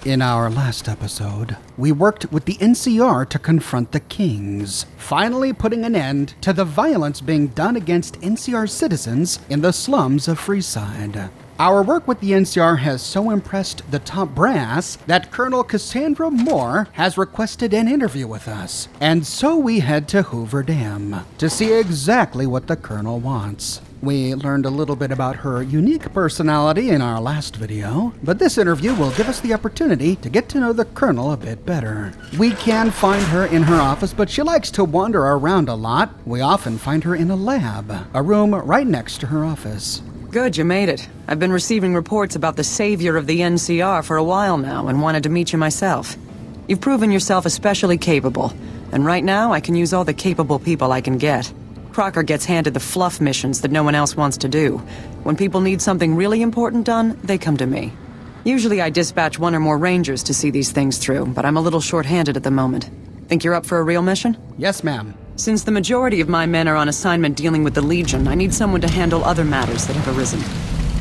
In our last episode, we worked with the NCR to confront the Kings, finally putting an end to the violence being done against NCR citizens in the slums of Freeside. Our work with the NCR has so impressed the top brass that Colonel Cassandra Moore has requested an interview with us, and so we head to Hoover Dam to see exactly what the Colonel wants. We learned a little bit about her unique personality in our last video, but this interview will give us the opportunity to get to know the Colonel a bit better. We can find her in her office, but she likes to wander around a lot. We often find her in a lab, a room right next to her office. Good, you made it. I've been receiving reports about the savior of the NCR for a while now and wanted to meet you myself. You've proven yourself especially capable, and right now I can use all the capable people I can get. Crocker gets handed the fluff missions that no one else wants to do. When people need something really important done, they come to me. Usually I dispatch one or more rangers to see these things through, but I'm a little short-handed at the moment. Think you're up for a real mission? Yes, ma'am. Since the majority of my men are on assignment dealing with the Legion, I need someone to handle other matters that have arisen.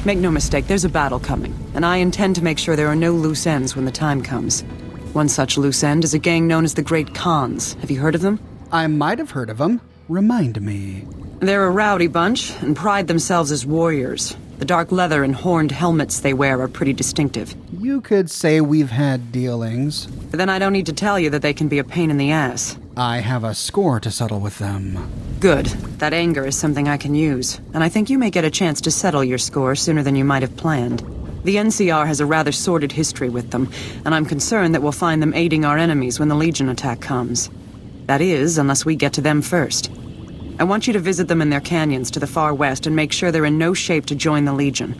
Make no mistake, there's a battle coming, and I intend to make sure there are no loose ends when the time comes. One such loose end is a gang known as the Great Khans. Have you heard of them? I might have heard of them. Remind me. They're a rowdy bunch, and pride themselves as warriors. The dark leather and horned helmets they wear are pretty distinctive. You could say we've had dealings. Then I don't need to tell you that they can be a pain in the ass. I have a score to settle with them. Good. That anger is something I can use, and I think you may get a chance to settle your score sooner than you might have planned. The NCR has a rather sordid history with them, and I'm concerned that we'll find them aiding our enemies when the Legion attack comes. That is, unless we get to them first. I want you to visit them in their canyons to the far west and make sure they're in no shape to join the Legion.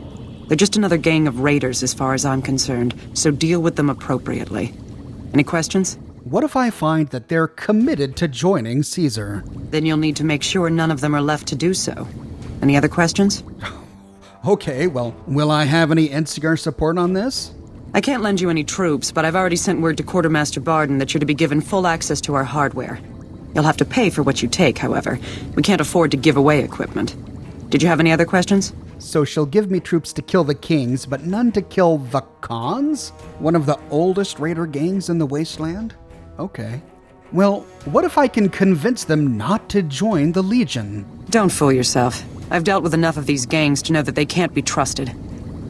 They're just another gang of raiders as far as I'm concerned, so deal with them appropriately. Any questions? What if I find that they're committed to joining Caesar? Then you'll need to make sure none of them are left to do so. Any other questions? Okay, well, will I have any NCR support on this? I can't lend you any troops, but I've already sent word to Quartermaster Barden that you're to be given full access to our hardware. You'll have to pay for what you take, however. We can't afford to give away equipment. Did you have any other questions? So she'll give me troops to kill the Kings, but none to kill the Khans? One of the oldest raider gangs in the wasteland? Okay. Well, what if I can convince them not to join the Legion? Don't fool yourself. I've dealt with enough of these gangs to know that they can't be trusted.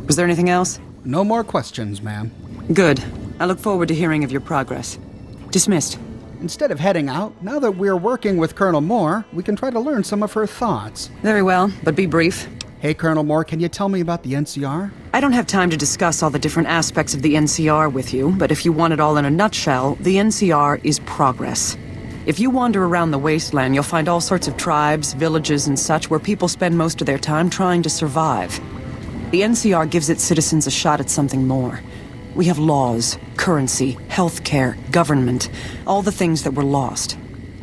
Was there anything else? No more questions, ma'am. Good. I look forward to hearing of your progress. Dismissed. Instead of heading out, now that we're working with Colonel Moore, we can try to learn some of her thoughts. Very well, but be brief. Hey, Colonel Moore, can you tell me about the NCR? I don't have time to discuss all the different aspects of the NCR with you, but if you want it all in a nutshell, the NCR is progress. If you wander around the wasteland, you'll find all sorts of tribes, villages, and such where people spend most of their time trying to survive. The NCR gives its citizens a shot at something more. We have laws, currency, healthcare, government, all the things that were lost.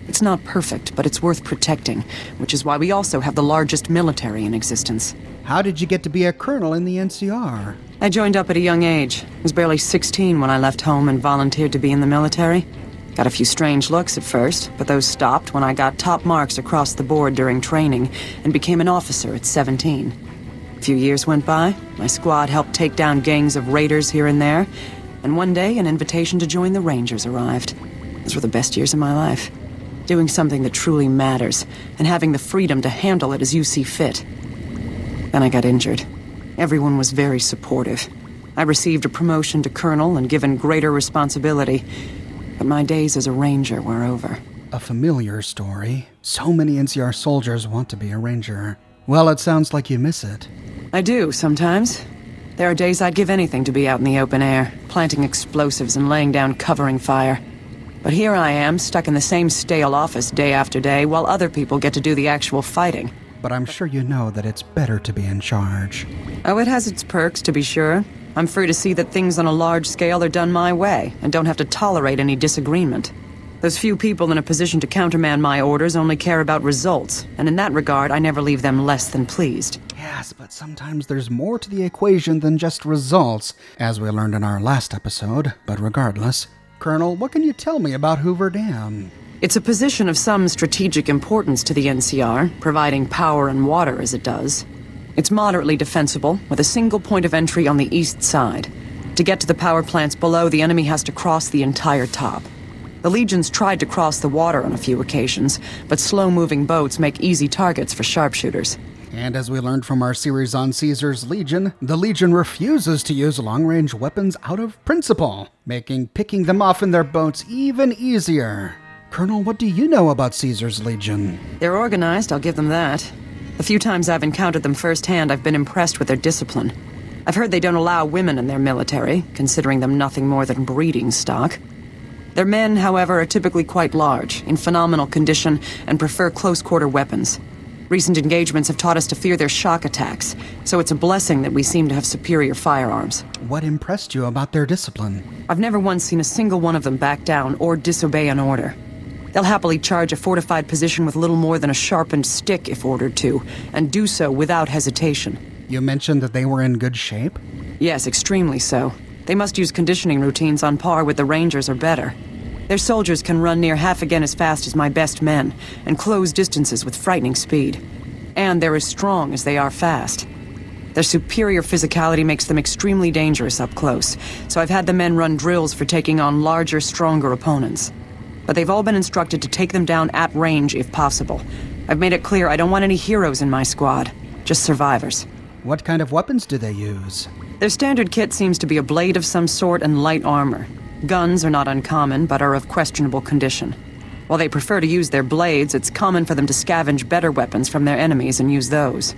It's not perfect, but it's worth protecting, which is why we also have the largest military in existence. How did you get to be a colonel in the NCR? I joined up at a young age. I was barely 16 when I left home and volunteered to be in the military. Got a few strange looks at first, but those stopped when I got top marks across the board during training and became an officer at 17. A few years went by, my squad helped take down gangs of raiders here and there, and one day an invitation to join the Rangers arrived. Those were the best years of my life. Doing something that truly matters, and having the freedom to handle it as you see fit. Then I got injured. Everyone was very supportive. I received a promotion to colonel and given greater responsibility, but my days as a ranger were over. A familiar story. So many NCR soldiers want to be a ranger. Well, it sounds like you miss it. I do, sometimes. There are days I'd give anything to be out in the open air, planting explosives and laying down covering fire. But here I am, stuck in the same stale office day after day, while other people get to do the actual fighting. But I'm sure you know that it's better to be in charge. Oh, it has its perks, to be sure. I'm free to see that things on a large scale are done my way, and don't have to tolerate any disagreement. Those few people in a position to countermand my orders only care about results, and in that regard, I never leave them less than pleased. Yes, but sometimes there's more to the equation than just results, as we learned in our last episode. But regardless, Colonel, what can you tell me about Hoover Dam? It's a position of some strategic importance to the NCR, providing power and water as it does. It's moderately defensible, with a single point of entry on the east side. To get to the power plants below, the enemy has to cross the entire top. The Legions tried to cross the water on a few occasions, but slow-moving boats make easy targets for sharpshooters. And as we learned from our series on Caesar's Legion, the Legion refuses to use long-range weapons out of principle, making picking them off in their boats even easier. Colonel, what do you know about Caesar's Legion? They're organized, I'll give them that. The few times I've encountered them firsthand, I've been impressed with their discipline. I've heard they don't allow women in their military, considering them nothing more than breeding stock. Their men, however, are typically quite large, in phenomenal condition, and prefer close-quarter weapons. Recent engagements have taught us to fear their shock attacks, so it's a blessing that we seem to have superior firearms. What impressed you about their discipline? I've never once seen a single one of them back down or disobey an order. They'll happily charge a fortified position with little more than a sharpened stick if ordered to, and do so without hesitation. You mentioned that they were in good shape? Yes, extremely so. They must use conditioning routines on par with the Rangers or better. Their soldiers can run near half again as fast as my best men, and close distances with frightening speed. And they're as strong as they are fast. Their superior physicality makes them extremely dangerous up close, so I've had the men run drills for taking on larger, stronger opponents. But they've all been instructed to take them down at range if possible. I've made it clear I don't want any heroes in my squad, just survivors. What kind of weapons do they use? Their standard kit seems to be a blade of some sort and light armor. Guns are not uncommon, but are of questionable condition. While they prefer to use their blades, it's common for them to scavenge better weapons from their enemies and use those.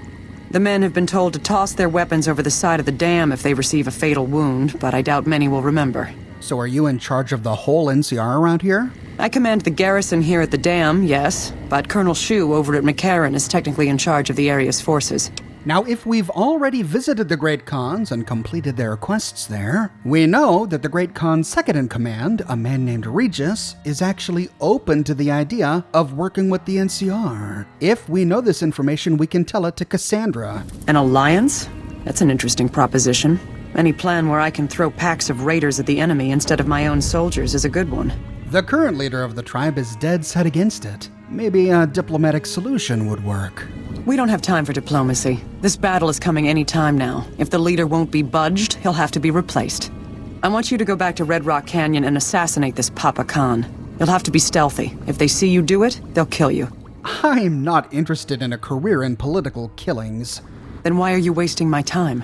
The men have been told to toss their weapons over the side of the dam if they receive a fatal wound, but I doubt many will remember. So are you in charge of the whole NCR around here? I command the garrison here at the dam, yes, but Colonel Shu over at McCarran is technically in charge of the area's forces. Now, if we've already visited the Great Khans and completed their quests there, we know that the Great Khan's second-in-command, a man named Regis, is actually open to the idea of working with the NCR. If we know this information, we can tell it to Cassandra. An alliance? That's an interesting proposition. Any plan where I can throw packs of raiders at the enemy instead of my own soldiers is a good one. The current leader of the tribe is dead set against it. Maybe a diplomatic solution would work. We don't have time for diplomacy. This battle is coming any time now. If the leader won't be budged, he'll have to be replaced. I want you to go back to Red Rock Canyon and assassinate this Papa Khan. You'll have to be stealthy. If they see you do it, they'll kill you. I'm not interested in a career in political killings. Then why are you wasting my time?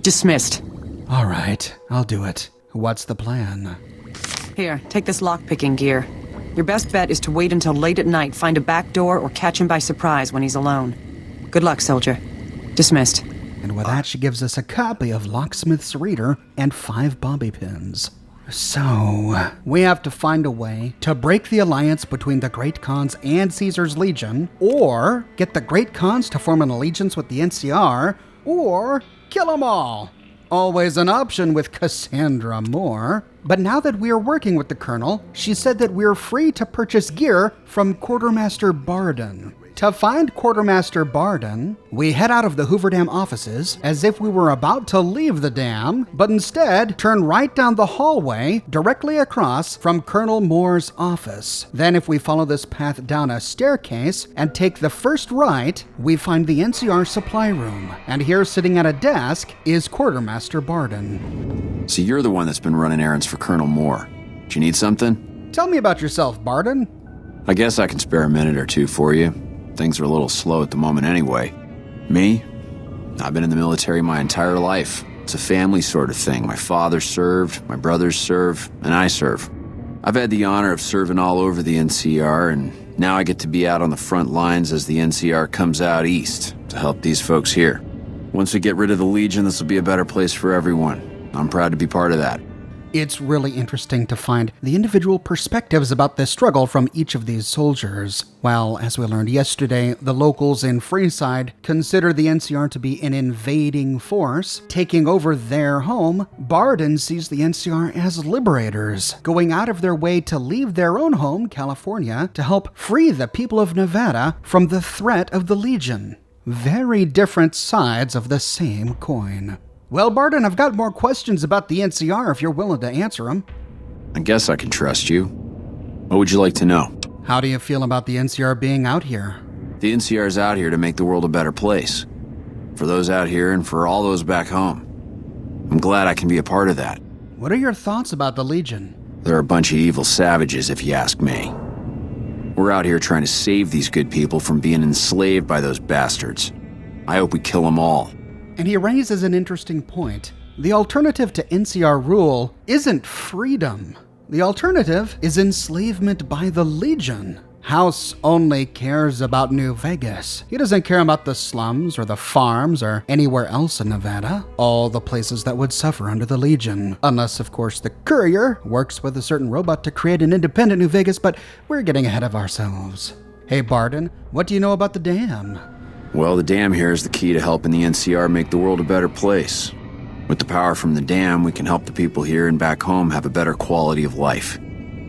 Dismissed. All right, I'll do it. What's the plan? Here, take this lockpicking gear. Your best bet is to wait until late at night, find a back door, or catch him by surprise when he's alone. Good luck, soldier. Dismissed. And with that, she gives us a copy of Locksmith's Reader and 5 bobby pins. So, we have to find a way to break the alliance between the Great Khans and Caesar's Legion, or get the Great Khans to form an allegiance with the NCR, or kill them all. Always an option with Cassandra Moore. But now that we're working with the Colonel, she said that we're free to purchase gear from Quartermaster Barden. To find Quartermaster Barden, we head out of the Hoover Dam offices as if we were about to leave the dam, but instead turn right down the hallway directly across from Colonel Moore's office. Then if we follow this path down a staircase and take the first right, we find the NCR supply room. And here sitting at a desk is Quartermaster Barden. So you're the one that's been running errands for Colonel Moore. Do you need something? Tell me about yourself, Barden. I guess I can spare a minute or two for you. Things are a little slow at the moment anyway. Me? I've been in the military my entire life. It's a family sort of thing. My father served, my brothers serve, and I serve. I've had the honor of serving all over the NCR, and now I get to be out on the front lines as the NCR comes out east to help these folks here. Once we get rid of the Legion, this will be a better place for everyone. I'm proud to be part of that. It's really interesting to find the individual perspectives about this struggle from each of these soldiers. While, as we learned yesterday, the locals in Freeside consider the NCR to be an invading force, taking over their home, Barden sees the NCR as liberators, going out of their way to leave their own home, California, to help free the people of Nevada from the threat of the Legion. Very different sides of the same coin. Well, Barden, I've got more questions about the NCR if you're willing to answer them. I guess I can trust you. What would you like to know? How do you feel about the NCR being out here? The NCR is out here to make the world a better place. For those out here and for all those back home. I'm glad I can be a part of that. What are your thoughts about the Legion? They're a bunch of evil savages, if you ask me. We're out here trying to save these good people from being enslaved by those bastards. I hope we kill them all. And he raises an interesting point. The alternative to NCR rule isn't freedom. The alternative is enslavement by the Legion. House only cares about New Vegas. He doesn't care about the slums or the farms or anywhere else in Nevada, all the places that would suffer under the Legion. Unless, of course, the Courier works with a certain robot to create an independent New Vegas, but we're getting ahead of ourselves. Hey, Barden, what do you know about the dam? Well, the dam here is the key to helping the NCR make the world a better place. With the power from the dam, we can help the people here and back home have a better quality of life.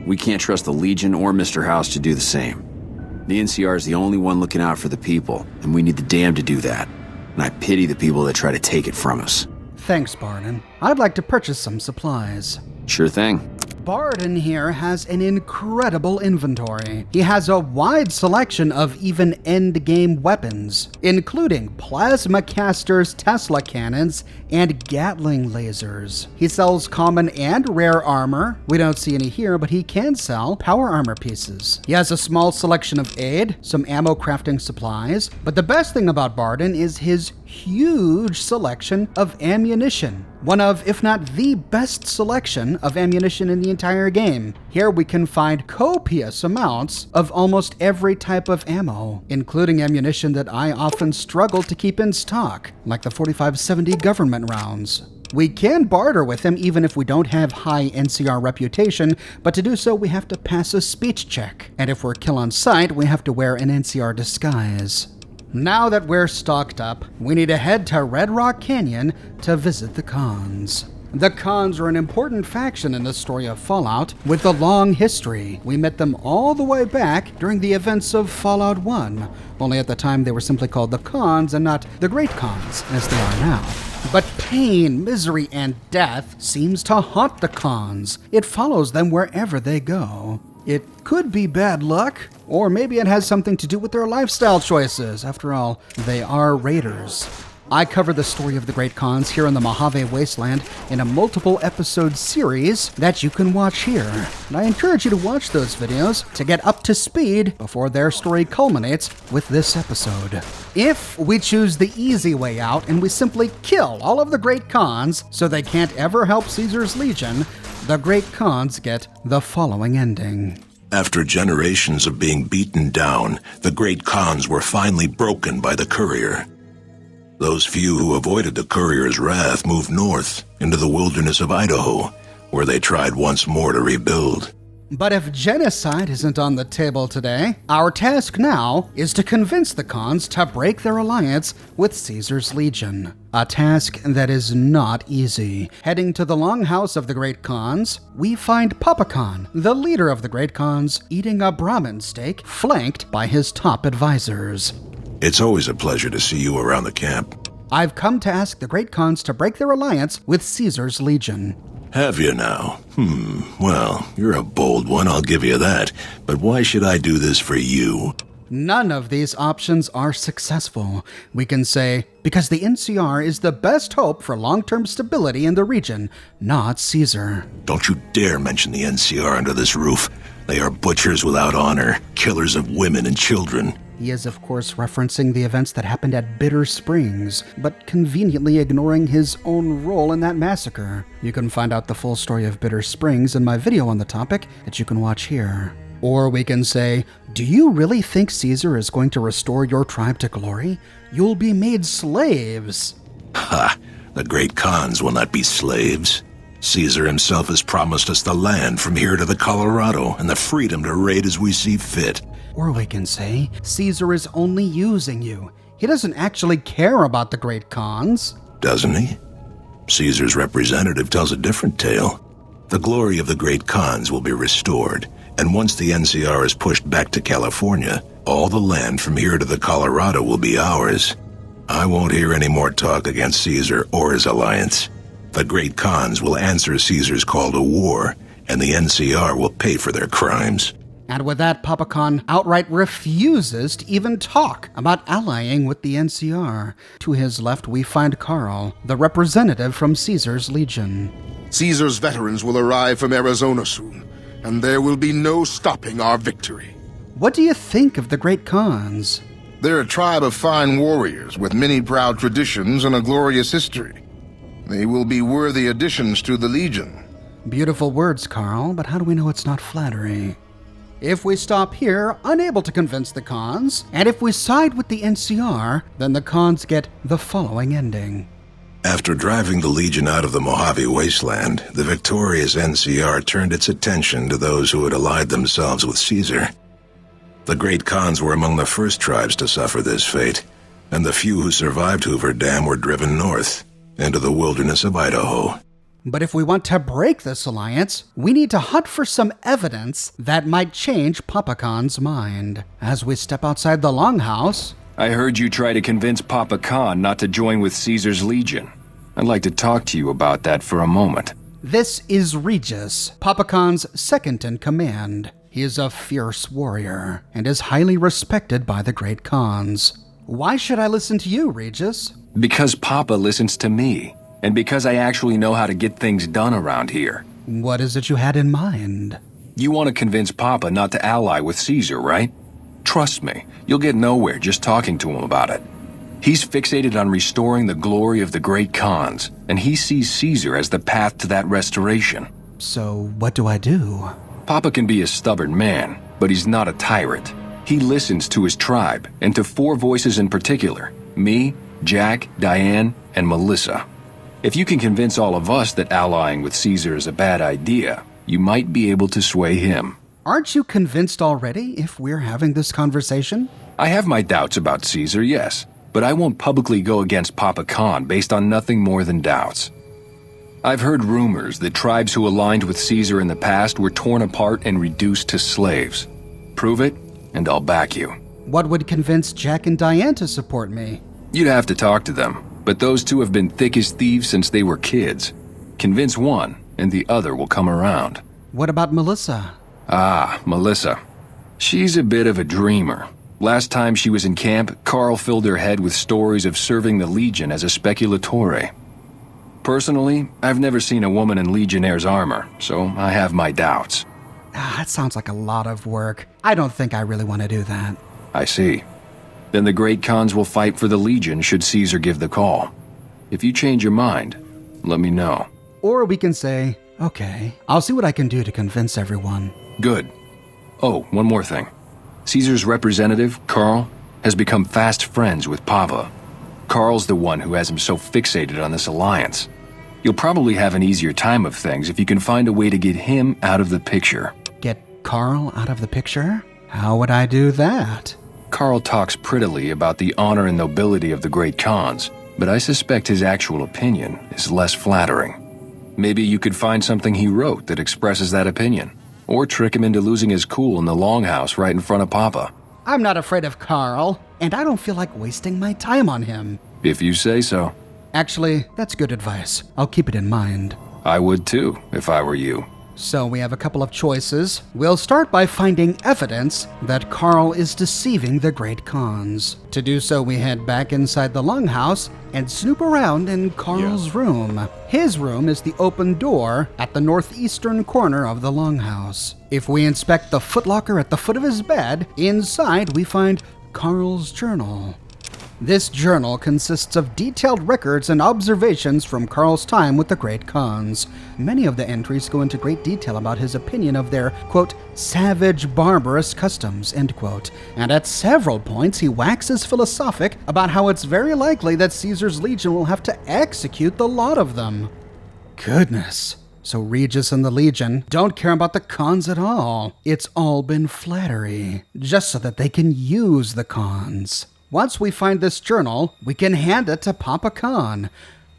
We can't trust the Legion or Mr. House to do the same. The NCR is the only one looking out for the people, and we need the dam to do that. And I pity the people that try to take it from us. Thanks, Barden. I'd like to purchase some supplies. Sure thing. Barden here has an incredible inventory. He has a wide selection of even endgame weapons, including plasma casters, Tesla cannons, and Gatling lasers. He sells common and rare armor. We don't see any here, but he can sell power armor pieces. He has a small selection of aid, some ammo crafting supplies, but the best thing about Barden is his huge selection of ammunition. One of, if not the best selection of ammunition in the entire game. Here we can find copious amounts of almost every type of ammo, including ammunition that I often struggle to keep in stock, like the 4570 government rounds. We can barter with him even if we don't have high NCR reputation, but to do so we have to pass a speech check. And if we're kill on sight, we have to wear an NCR disguise. Now that we're stocked up, we need to head to Red Rock Canyon to visit the Khans. The Khans are an important faction in the story of Fallout with a long history. We met them all the way back during the events of Fallout 1, only at the time they were simply called the Khans and not the Great Khans as they are now. But pain, misery, and death seems to haunt the Khans. It follows them wherever they go. It could be bad luck, or maybe it has something to do with their lifestyle choices. After all, they are raiders. I cover the story of the Great Khans here in the Mojave Wasteland in a multiple episode series that you can watch here. And I encourage you to watch those videos to get up to speed before their story culminates with this episode. If we choose the easy way out and we simply kill all of the Great Khans so they can't ever help Caesar's Legion, the Great Khans get the following ending. After generations of being beaten down, the Great Khans were finally broken by the Courier. Those few who avoided the Courier's wrath moved north into the wilderness of Idaho, where they tried once more to rebuild. But if genocide isn't on the table today, our task now is to convince the Khans to break their alliance with Caesar's Legion. A task that is not easy. Heading to the Longhouse of the Great Khans, we find Papa Khan, the leader of the Great Khans, eating a Brahmin steak flanked by his top advisors. It's always a pleasure to see you around the camp. I've come to ask the Great Khans to break their alliance with Caesar's Legion. Have you now? Well, you're a bold one, I'll give you that. But why should I do this for you? None of these options are successful. We can say, because the NCR is the best hope for long-term stability in the region, not Caesar. Don't you dare mention the NCR under this roof. They are butchers without honor, killers of women and children. He is, of course, referencing the events that happened at Bitter Springs, but conveniently ignoring his own role in that massacre. You can find out the full story of Bitter Springs in my video on the topic that you can watch here. Or we can say, do you really think Caesar is going to restore your tribe to glory? You'll be made slaves. Ha! The Great Khans will not be slaves. Caesar himself has promised us the land from here to the Colorado and the freedom to raid as we see fit. Or we can say, Caesar is only using you. He doesn't actually care about the Great Khans. Doesn't he? Caesar's representative tells a different tale. The glory of the Great Khans will be restored, and once the NCR is pushed back to California, all the land from here to the Colorado will be ours. I won't hear any more talk against Caesar or his alliance. The Great Khans will answer Caesar's call to war, and the NCR will pay for their crimes. And with that, Papa Khan outright refuses to even talk about allying with the NCR. To his left, we find Carl, the representative from Caesar's Legion. Caesar's veterans will arrive from Arizona soon, and there will be no stopping our victory. What do you think of the Great Khans? They're a tribe of fine warriors with many proud traditions and a glorious history. They will be worthy additions to the Legion. Beautiful words, Carl, but how do we know it's not flattery? If we stop here, unable to convince the Khans, and if we side with the NCR, then the Khans get the following ending. After driving the Legion out of the Mojave Wasteland, the victorious NCR turned its attention to those who had allied themselves with Caesar. The Great Khans were among the first tribes to suffer this fate, and the few who survived Hoover Dam were driven north, into the wilderness of Idaho. But if we want to break this alliance, we need to hunt for some evidence that might change Papa Khan's mind. As we step outside the Longhouse... I heard you try to convince Papa Khan not to join with Caesar's Legion. I'd like to talk to you about that for a moment. This is Regis, Papa Khan's second in command. He is a fierce warrior, and is highly respected by the Great Khans. Why should I listen to you, Regis? Because Papa listens to me, and because I actually know how to get things done around here. What is it you had in mind? You want to convince Papa not to ally with Caesar, right? Trust me, you'll get nowhere just talking to him about it. He's fixated on restoring the glory of the Great Khans, and he sees Caesar as the path to that restoration. So what do I do? Papa can be a stubborn man, but he's not a tyrant. He listens to his tribe, and to 4 voices in particular: me, Jack, Diane, and Melissa. If you can convince all of us that allying with Caesar is a bad idea, you might be able to sway him. Aren't you convinced already if we're having this conversation? I have my doubts about Caesar, yes, but I won't publicly go against Papa Khan based on nothing more than doubts. I've heard rumors that tribes who aligned with Caesar in the past were torn apart and reduced to slaves. Prove it, and I'll back you. What would convince Jack and Diane to support me? You'd have to talk to them, but those two have been thick as thieves since they were kids. Convince one, and the other will come around. What about Melissa? Ah, Melissa. She's a bit of a dreamer. Last time she was in camp, Carl filled her head with stories of serving the Legion as a speculatore. Personally, I've never seen a woman in Legionnaire's armor, so I have my doubts. That sounds like a lot of work. I don't think I really want to do that. I see. Then the Great Khans will fight for the Legion should Caesar give the call. If you change your mind, let me know. Or we can say, okay, I'll see what I can do to convince everyone. Good. Oh, one more thing. Caesar's representative, Carl, has become fast friends with Papa. Carl's the one who has him so fixated on this alliance. You'll probably have an easier time of things if you can find a way to get him out of the picture. Get Carl out of the picture? How would I do that? Carl talks prettily about the honor and nobility of the Great Khans, but I suspect his actual opinion is less flattering. Maybe you could find something he wrote that expresses that opinion, or trick him into losing his cool in the Longhouse right in front of Papa. I'm not afraid of Carl, and I don't feel like wasting my time on him. If you say so. Actually, that's good advice. I'll keep it in mind. I would too, if I were you. So we have a couple of choices. We'll start by finding evidence that Carl is deceiving the Great Khans. To do so, we head back inside the Longhouse and snoop around in Carl's room. His room is the open door at the northeastern corner of the Longhouse. If we inspect the footlocker at the foot of his bed, inside we find Carl's journal. This journal consists of detailed records and observations from Carl's time with the Great Khans. Many of the entries go into great detail about his opinion of their, quote, savage, barbarous customs, end quote. And at several points, he waxes philosophic about how it's very likely that Caesar's Legion will have to execute the lot of them. Goodness. So Regis and the Legion don't care about the Khans at all. It's all been flattery, just so that they can use the Khans. Once we find this journal, we can hand it to Papa Khan.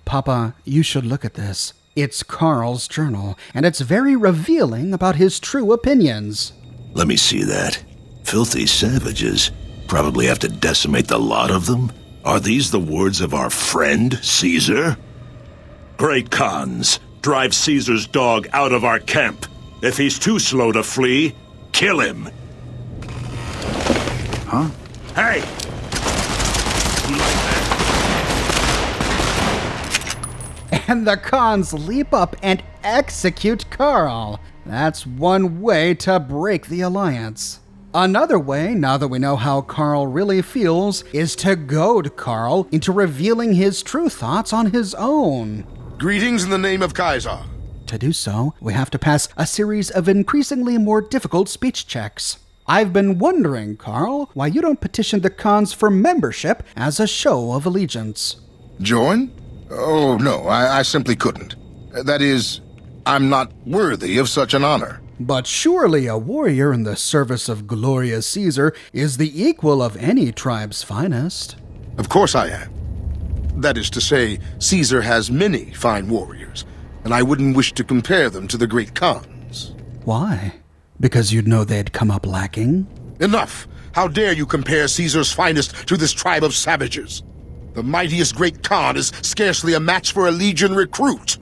Papa, you should look at this. It's Carl's journal, and it's very revealing about his true opinions. Let me see that. Filthy savages. Probably have to decimate the lot of them? Are these the words of our friend, Caesar? Great Khans, drive Caesar's dog out of our camp. If he's too slow to flee, kill him. huh? Hey! You like that? And the Khans leap up and execute Carl. That's one way to break the alliance. Another way, now that we know how Carl really feels, is to goad Carl into revealing his true thoughts on his own. Greetings in the name of Kaiser. To do so, we have to pass a series of increasingly more difficult speech checks. I've been wondering, Carl, why you don't petition the Khans for membership as a show of allegiance. Join? Oh, no, I simply couldn't. That is, I'm not worthy of such an honor. But surely a warrior in the service of glorious Caesar is the equal of any tribe's finest. Of course I am. That is to say, Caesar has many fine warriors, and I wouldn't wish to compare them to the great Khans. Why? Because you'd know they'd come up lacking? Enough! How dare you compare Caesar's finest to this tribe of savages? The mightiest great Khan is scarcely a match for a legion recruit.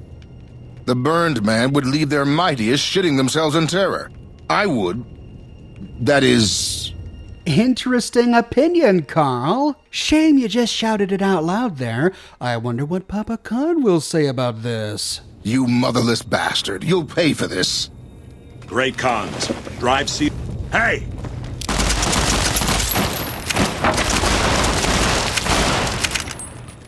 The burned man would leave their mightiest shitting themselves in terror. I would. That is... Interesting opinion, Carl. Shame you just shouted it out loud there. I wonder what Papa Khan will say about this. You motherless bastard. You'll pay for this. Great Khans. Drive Caesar. Hey!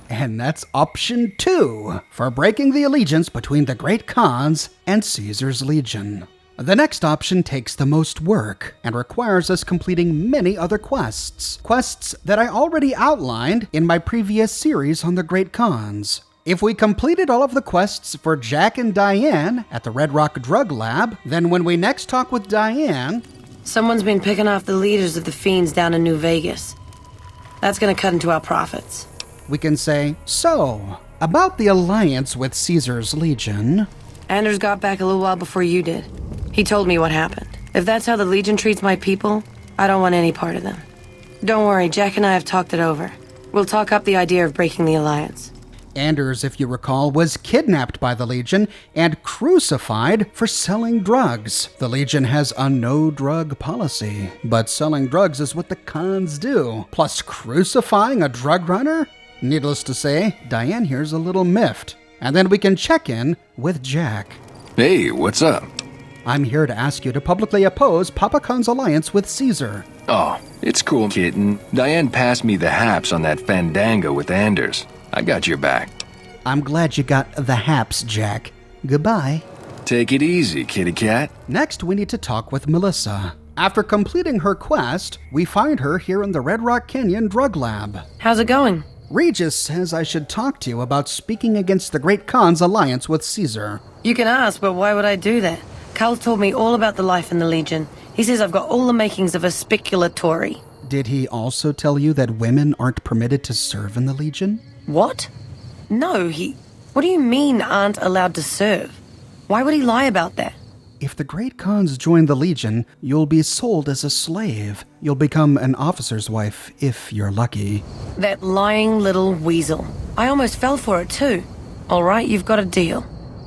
And that's option 2 for breaking the allegiance between the Great Khans and Caesar's Legion. The next option takes the most work and requires us completing many other quests. Quests that I already outlined in my previous series on the Great Khans. If we completed all of the quests for Jack and Diane at the Red Rock Drug Lab, then when we next talk with Diane... Someone's been picking off the leaders of the Fiends down in New Vegas. That's gonna cut into our profits. we can say, so, about the alliance with Caesar's Legion... Anders got back a little while before you did. He told me what happened. If that's how the Legion treats my people, I don't want any part of them. Don't worry, Jack and I have talked it over. We'll talk up the idea of breaking the alliance. Anders, if you recall, was kidnapped by the Legion and crucified for selling drugs. The Legion has a no-drug policy, but selling drugs is what the cons do. Plus crucifying a drug runner? Needless to say, Diane here's a little miffed. And then we can check in with Jack. Hey, what's up? I'm here to ask you to publicly oppose Papa Khan's alliance with Caesar. Oh, it's cool, kitten. Diane passed me the haps on that fandango with Anders. I got your back. I'm glad you got the haps, Jack. Goodbye. Take it easy, kitty cat. Next, we need to talk with Melissa. After completing her quest, we find her here in the Red Rock Canyon Drug Lab. How's it going? Regis says I should talk to you about speaking against the Great Khan's alliance with Caesar. You can ask, but why would I do that? Carl told me all about the life in the Legion. He says I've got all the makings of a speculatory. Did he also tell you that women aren't permitted to serve in the Legion? What? No, What do you mean aren't allowed to serve? Why would he lie about that? If the Great Khans join the Legion, you'll be sold as a slave. You'll become an officer's wife, if you're lucky. That lying little weasel. I almost fell for it too. All right, you've got a deal.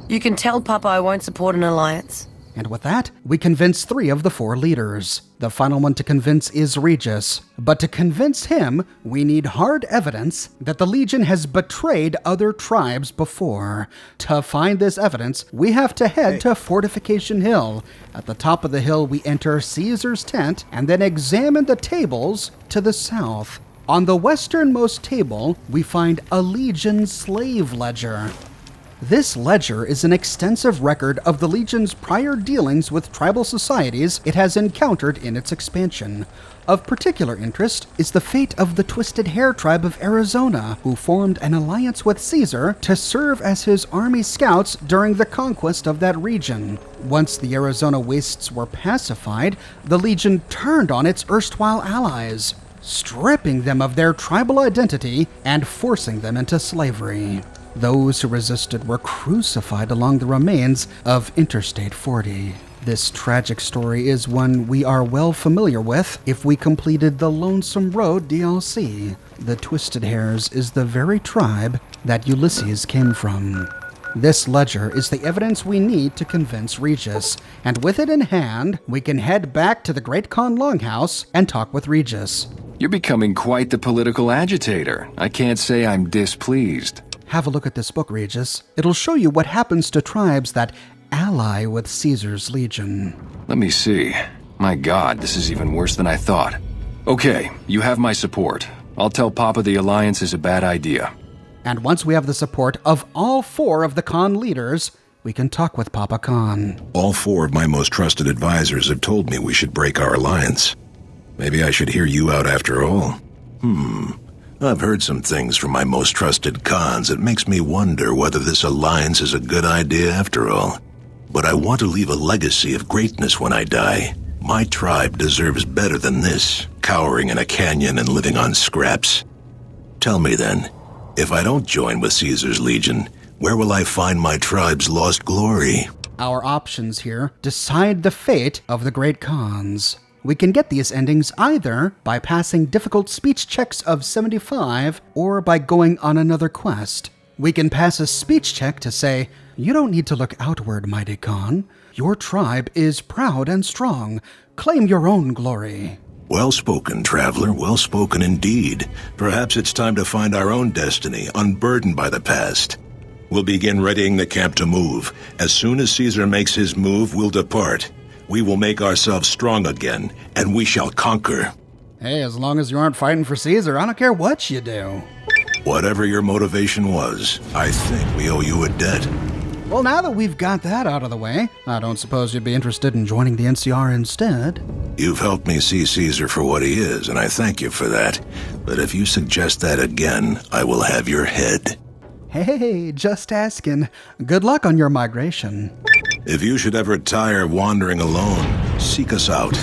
You can tell Papa I won't support an alliance. And with that, we convince 3 of the 4 leaders. The final one to convince is Regis. But to convince him, we need hard evidence that the Legion has betrayed other tribes before. To find this evidence, we have to head to Fortification Hill. At the top of the hill, we enter Caesar's tent and then examine the tables to the south. On the westernmost table, we find a Legion slave ledger. This ledger is an extensive record of the Legion's prior dealings with tribal societies it has encountered in its expansion. Of particular interest is the fate of the Twisted Hair tribe of Arizona, who formed an alliance with Caesar to serve as his army scouts during the conquest of that region. Once the Arizona wastes were pacified, the Legion turned on its erstwhile allies, stripping them of their tribal identity and forcing them into slavery. Those who resisted were crucified along the remains of Interstate 40. This tragic story is one we are well familiar with if we completed the Lonesome Road DLC. The Twisted Hairs is the very tribe that Ulysses came from. This ledger is the evidence we need to convince Regis, and with it in hand, we can head back to the Great Khan Longhouse and talk with Regis. You're becoming quite the political agitator. I can't say I'm displeased. Have a look at this book, Regis. It'll show you what happens to tribes that ally with Caesar's legion. Let me see. My God, this is even worse than I thought. Okay, you have my support. I'll tell Papa the alliance is a bad idea. And once we have the support of all 4 of the Khan leaders, we can talk with Papa Khan. All 4 of my most trusted advisors have told me we should break our alliance. Maybe I should hear you out after all. I've heard some things from my most trusted Khans that makes me wonder whether this alliance is a good idea after all. But I want to leave a legacy of greatness when I die. My tribe deserves better than this, cowering in a canyon and living on scraps. Tell me then, if I don't join with Caesar's legion, where will I find my tribe's lost glory? Our options here decide the fate of the great Khans. We can get these endings either by passing difficult speech checks of 75 or by going on another quest. We can pass a speech check to say, "You don't need to look outward, mighty Khan. Your tribe is proud and strong. Claim your own glory." Well spoken, traveler, well spoken indeed. Perhaps it's time to find our own destiny, unburdened by the past. We'll begin readying the camp to move. As soon as Caesar makes his move, we'll depart. We will make ourselves strong again, and we shall conquer. Hey, as long as you aren't fighting for Caesar, I don't care what you do. Whatever your motivation was, I think we owe you a debt. Well, now that we've got that out of the way, I don't suppose you'd be interested in joining the NCR instead. You've helped me see Caesar for what he is, and I thank you for that. But if you suggest that again, I will have your head. Hey, just asking. Good luck on your migration. If you should ever tire of wandering alone, seek us out.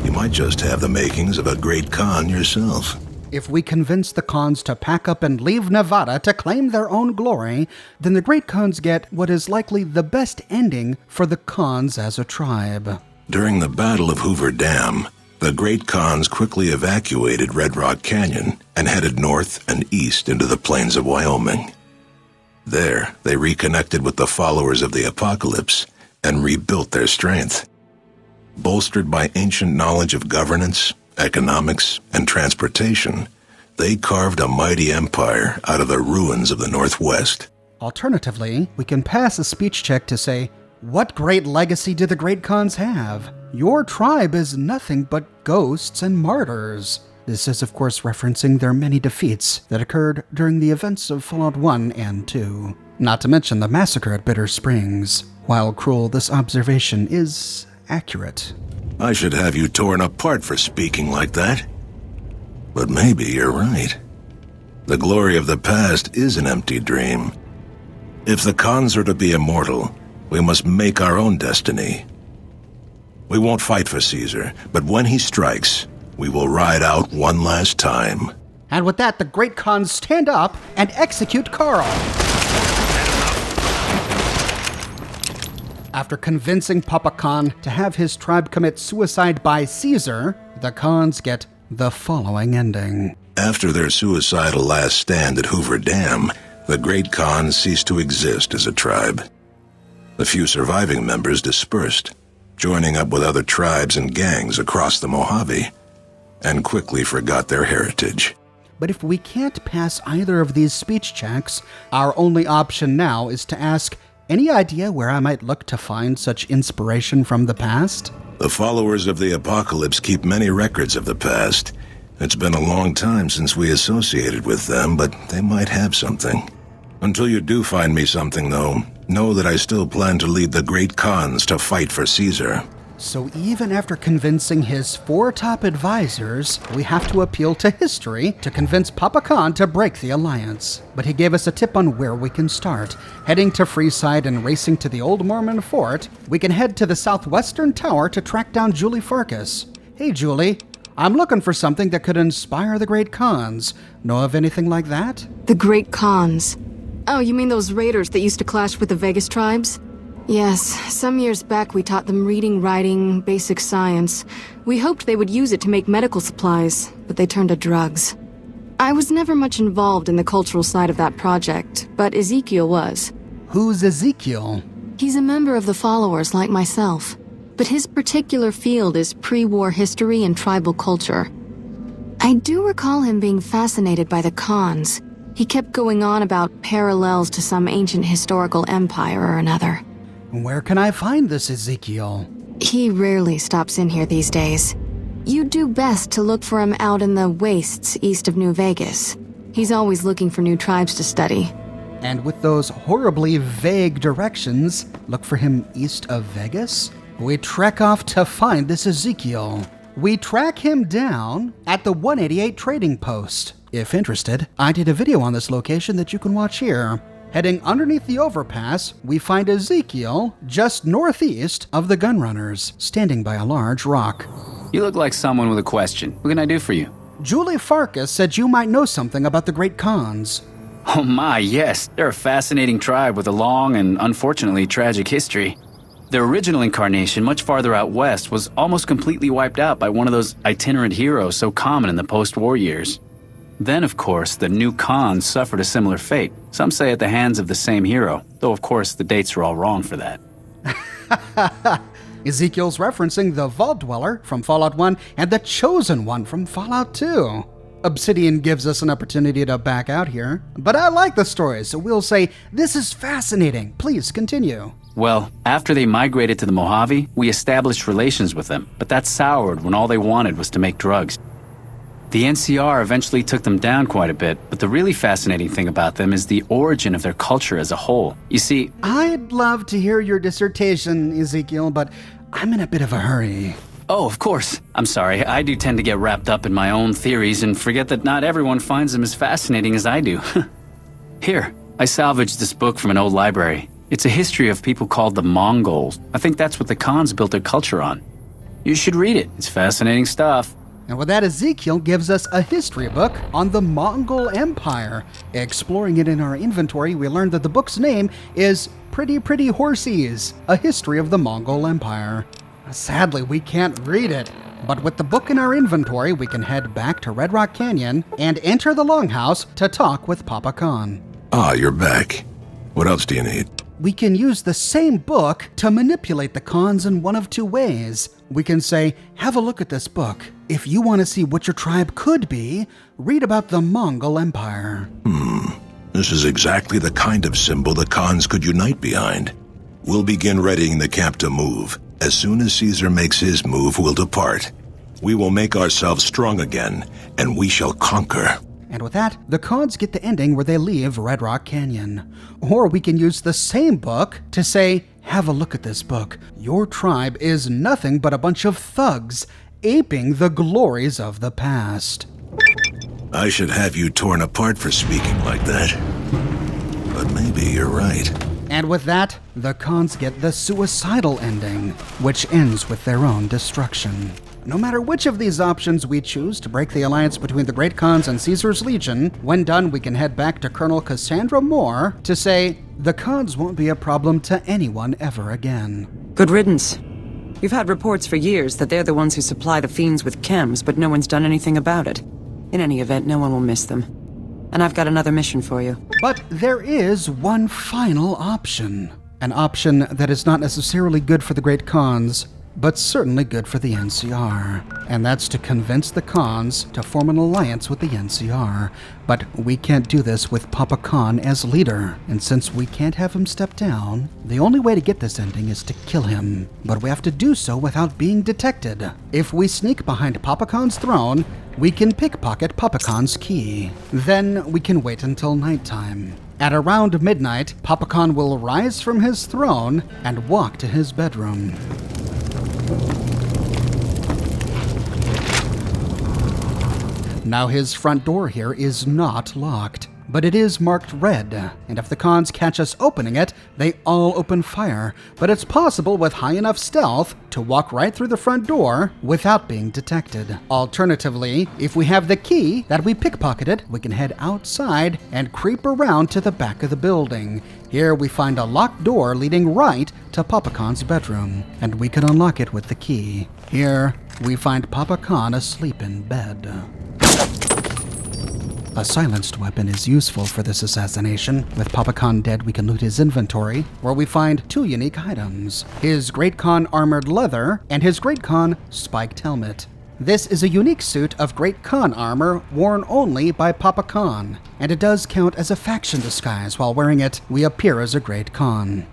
You might just have the makings of a great Khan yourself. If we convince the Khans to pack up and leave Nevada to claim their own glory, then the great Khans get what is likely the best ending for the Khans as a tribe. During the Battle of Hoover Dam, the great Khans quickly evacuated Red Rock Canyon and headed north and east into the plains of Wyoming. There, they reconnected with the followers of the Apocalypse and rebuilt their strength. Bolstered by ancient knowledge of governance, economics, and transportation, they carved a mighty empire out of the ruins of the Northwest. Alternatively, we can pass a speech check to say, "What great legacy do the great Khans have? Your tribe is nothing but ghosts and martyrs." This is, of course, referencing their many defeats that occurred during the events of Fallout 1 and 2. Not to mention the massacre at Bitter Springs. While cruel, this observation is accurate. I should have you torn apart for speaking like that. But maybe you're right. The glory of the past is an empty dream. If the Khans are to be immortal, we must make our own destiny. We won't fight for Caesar, but when he strikes, we will ride out one last time. And with that, the great Khans stand up and execute Carl. After convincing Papa Khan to have his tribe commit suicide by Caesar, the Khans get the following ending. After their suicidal last stand at Hoover Dam, the great Khans ceased to exist as a tribe. The few surviving members dispersed, joining up with other tribes and gangs across the Mojave, and quickly forgot their heritage. But if we can't pass either of these speech checks, our only option now is to ask, any idea where I might look to find such inspiration from the past? The followers of the Apocalypse keep many records of the past. It's been a long time since we associated with them, but they might have something. Until you do find me something, though, know that I still plan to lead the great Khans to fight for Caesar. So even after convincing his 4 top advisors, we have to appeal to history to convince Papa Khan to break the alliance. But he gave us a tip on where we can start. Heading to Freeside and racing to the old Mormon fort, we can head to the southwestern tower to track down Julie Farkas. Hey Julie, I'm looking for something that could inspire the great Khans. Know of anything like that? The Great Khans. Oh, you mean those raiders that used to clash with the Vegas tribes? Yes, some years back we taught them reading, writing, basic science. We hoped they would use it to make medical supplies, but they turned to drugs. I was never much involved in the cultural side of that project, but Ezekiel was. Who's Ezekiel? He's a member of the followers like myself, but his particular field is pre-war history and tribal culture. I do recall him being fascinated by the Khans. He kept going on about parallels to some ancient historical empire or another. Where can I find this Ezekiel? He rarely stops in here these days. You'd do best to look for him out in the wastes east of New Vegas. He's always looking for new tribes to study. And with those horribly vague directions, look for him east of Vegas? We trek off to find this Ezekiel. We track him down at the 188 trading post. If interested, I did a video on this location that you can watch here. Heading underneath the overpass, we find Ezekiel just northeast of the Gunrunners, standing by a large rock. You look like someone with a question. What can I do for you? Julie Farkas said you might know something about the Great Khans. Oh my, yes. They're a fascinating tribe with a long and unfortunately tragic history. Their original incarnation, much farther out west, was almost completely wiped out by one of those itinerant heroes so common in the post-war years. Then, of course, the new Khans suffered a similar fate. Some say at the hands of the same hero, though of course the dates are all wrong for that. Ezekiel's referencing the Vault Dweller from Fallout 1 and the Chosen One from Fallout 2. Obsidian gives us an opportunity to back out here, but I like the story, so we'll say, this is fascinating. Please continue. Well, after they migrated to the Mojave, we established relations with them, but that soured when all they wanted was to make drugs. The NCR eventually took them down quite a bit, but the really fascinating thing about them is the origin of their culture as a whole. You see, I'd love to hear your dissertation, Ezekiel, but I'm in a bit of a hurry. oh, of course. I'm sorry, I do tend to get wrapped up in my own theories and forget that not everyone finds them as fascinating as I do. Here, I salvaged this book from an old library. It's a history of people called the Mongols. I think that's what the Khans built their culture on. You should read it. It's fascinating stuff. And with that, Ezekiel gives us a history book on the Mongol Empire. Exploring it in our inventory, we learned that the book's name is Pretty Horses, A History of the Mongol Empire. Sadly, we can't read it, but with the book in our inventory, we can head back to Red Rock Canyon and enter the Longhouse to talk with Papa Khan. Ah, you're back. What else do you need? We can use the same book to manipulate the Khans in one of two ways. We can say, have a look at this book. If you want to see what your tribe could be, read about the Mongol Empire. This is exactly the kind of symbol the Khans could unite behind. We'll begin readying the camp to move. As soon as Caesar makes his move, we'll depart. We will make ourselves strong again, and we shall conquer. And with that, the Khans get the ending where they leave Red Rock Canyon. Or we can use the same book to say, have a look at this book. Your tribe is nothing but a bunch of thugs, aping the glories of the past. I should have you torn apart for speaking like that. But maybe you're right. And with that, the Khans get the Suicidal Ending, which ends with their own destruction. No matter which of these options we choose to break the alliance between the Great Khans and Caesar's Legion, when done, we can head back to Colonel Cassandra Moore to say, the Khans won't be a problem to anyone ever again. Good riddance. You've had reports for years that they're the ones who supply the fiends with chems, but no one's done anything about it. In any event, no one will miss them. And I've got another mission for you. But there is one final option. An option that is not necessarily good for the Great Khans, but certainly good for the NCR. And that's to convince the Khans to form an alliance with the NCR. But we can't do this with Papa Khan as leader. And since we can't have him step down, the only way to get this ending is to kill him. But we have to do so without being detected. If we sneak behind Papa Khan's throne, we can pickpocket Papa Khan's key. Then we can wait until nighttime. At around midnight, Papa Khan will rise from his throne and walk to his bedroom. Now his front door here is not locked, but it is marked red, and if the Khans catch us opening it, they all open fire. But it's possible with high enough stealth to walk right through the front door without being detected. Alternatively, if we have the key that we pickpocketed, we can head outside and creep around to the back of the building. Here we find a locked door leading right to Papa Khan's bedroom, and we can unlock it with the key. Here we find Papa Khan asleep in bed. A silenced weapon is useful for this assassination. With Papa Khan dead, we can loot his inventory, where we find two unique items. His Great Khan armored leather, and his Great Khan spiked helmet. This is a unique suit of Great Khan armor worn only by Papa Khan, and it does count as a faction disguise. While wearing it, we appear as a Great Khan.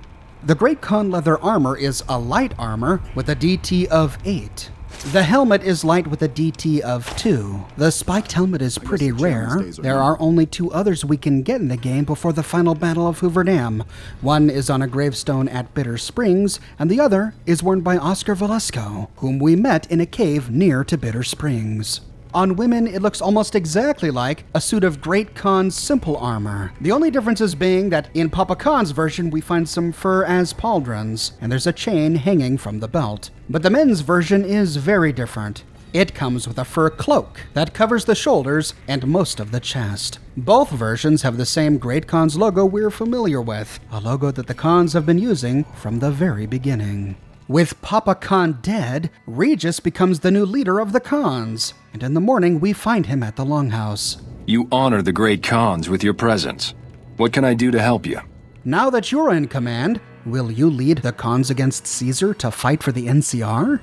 The Great Khan leather armor is a light armor with a DT of 8. The helmet is light with a DT of 2. The spiked helmet is pretty rare. There are only 2 others we can get in the game before the final battle of Hoover Dam. One is on a gravestone at Bitter Springs, and the other is worn by Oscar Velasco, whom we met in a cave near to Bitter Springs. On women, it looks almost exactly like a suit of Great Khan's simple armor. The only differences being that in Papa Khan's version, we find some fur as pauldrons, and there's a chain hanging from the belt. But the men's version is very different. It comes with a fur cloak that covers the shoulders and most of the chest. Both versions have the same Great Khan's logo we're familiar with, a logo that the Khans have been using from the very beginning. With Papa Khan dead, Regis becomes the new leader of the Khans, and in the morning we find him at the Longhouse. You honor the Great Khans with your presence. What can I do to help you? Now that you're in command, will you lead the Khans against Caesar to fight for the NCR?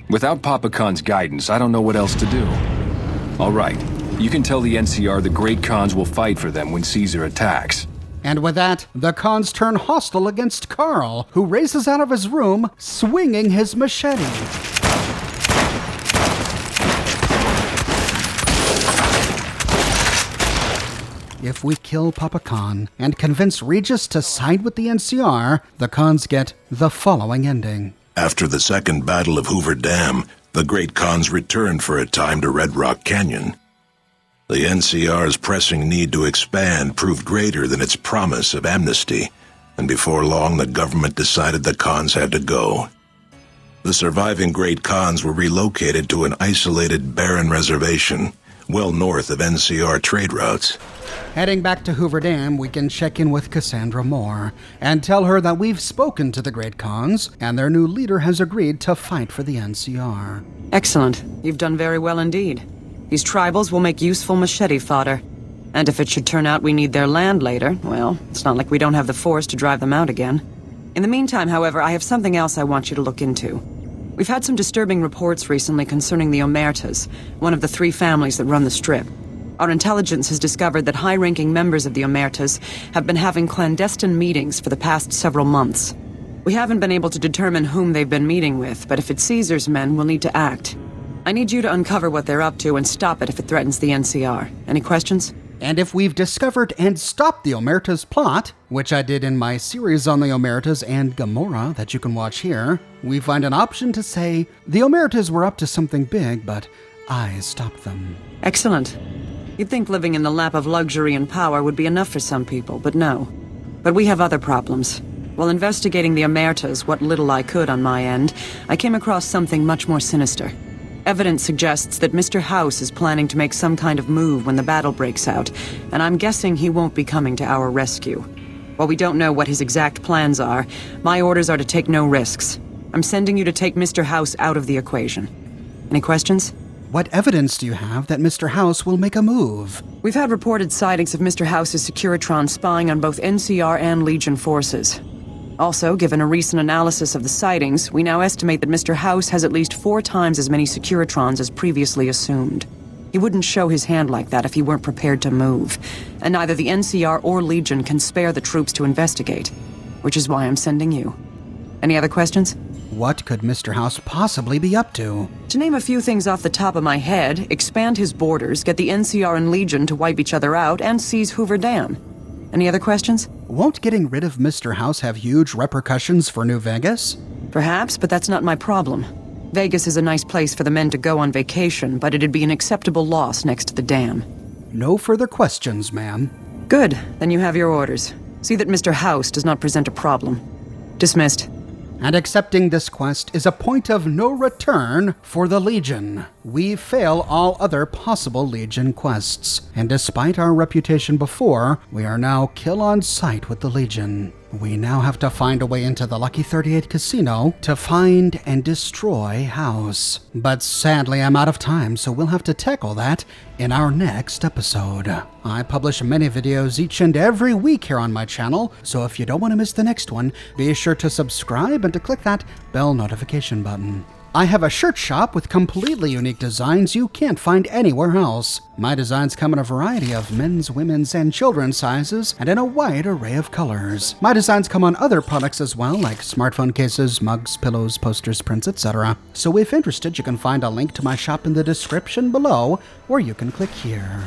Without Papa Khan's guidance, I don't know what else to do. All right, you can tell the NCR the Great Khans will fight for them when Caesar attacks. And with that, the Khans turn hostile against Carl, who races out of his room, swinging his machete. If we kill Papa Khan and convince Regis to side with the NCR, the Khans get the following ending. After the Second Battle of Hoover Dam, the Great Khans returned for a time to Red Rock Canyon. The NCR's pressing need to expand proved greater than its promise of amnesty, and before long the government decided the Khans had to go. The surviving Great Khans were relocated to an isolated barren reservation, well north of NCR trade routes. Heading back to Hoover Dam, we can check in with Cassandra Moore and tell her that we've spoken to the Great Khans, and their new leader has agreed to fight for the NCR. Excellent. You've done very well indeed. These tribals will make useful machete fodder. And if it should turn out we need their land later, well, it's not like we don't have the force to drive them out again. In the meantime, however, I have something else I want you to look into. We've had some disturbing reports recently concerning the Omertas, one of the 3 families that run the Strip. Our intelligence has discovered that high-ranking members of the Omertas have been having clandestine meetings for the past several months. We haven't been able to determine whom they've been meeting with, but if it's Caesar's men, we'll need to act. I need you to uncover what they're up to and stop it if it threatens the NCR. Any questions? And if we've discovered and stopped the Omerta's plot, which I did in my series on the Omertas and Gamora that you can watch here, we find an option to say, the Omertas were up to something big, but I stopped them. Excellent. You'd think living in the lap of luxury and power would be enough for some people, but no. But we have other problems. While investigating the Omertas, what little I could on my end, I came across something much more sinister. Evidence suggests that Mr. House is planning to make some kind of move when the battle breaks out, and I'm guessing he won't be coming to our rescue. While we don't know what his exact plans are, my orders are to take no risks. I'm sending you to take Mr. House out of the equation. Any questions? What evidence do you have that Mr. House will make a move? We've had reported sightings of Mr. House's Securitron spying on both NCR and Legion forces. Also, given a recent analysis of the sightings, we now estimate that Mr. House has at least 4 times as many Securitrons as previously assumed. He wouldn't show his hand like that if he weren't prepared to move, and neither the NCR or Legion can spare the troops to investigate, which is why I'm sending you. Any other questions? What could Mr. House possibly be up to? To name a few things off the top of my head, expand his borders, get the NCR and Legion to wipe each other out, and seize Hoover Dam. Any other questions? Won't getting rid of Mr. House have huge repercussions for New Vegas? Perhaps, but that's not my problem. Vegas is a nice place for the men to go on vacation, but it'd be an acceptable loss next to the dam. No further questions, ma'am. Good. Then you have your orders. See that Mr. House does not present a problem. Dismissed. And accepting this quest is a point of no return for the Legion. We fail all other possible Legion quests, and despite our reputation before, we are now kill on sight with the Legion. We now have to find a way into the Lucky 38 casino to find and destroy House. But sadly, I'm out of time, so we'll have to tackle that in our next episode. I publish many videos each and every week here on my channel, so if you don't want to miss the next one, be sure to subscribe and to click that bell notification button. I have a shirt shop with completely unique designs you can't find anywhere else. My designs come in a variety of men's, women's, and children's sizes, and in a wide array of colors. My designs come on other products as well, like smartphone cases, mugs, pillows, posters, prints, etc. So if interested, you can find a link to my shop in the description below, or you can click here.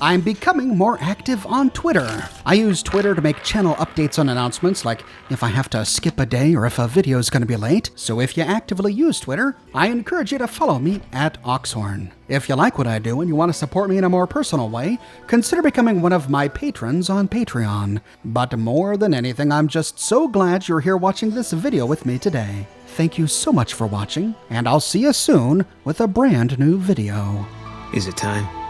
I'm becoming more active on Twitter. I use Twitter to make channel updates on announcements, like if I have to skip a day or if a video is going to be late. So if you actively use Twitter, I encourage you to follow me at Oxhorn. If you like what I do and you want to support me in a more personal way, consider becoming one of my patrons on Patreon. But more than anything, I'm just so glad you're here watching this video with me today. Thank you so much for watching, and I'll see you soon with a brand new video. Is it time?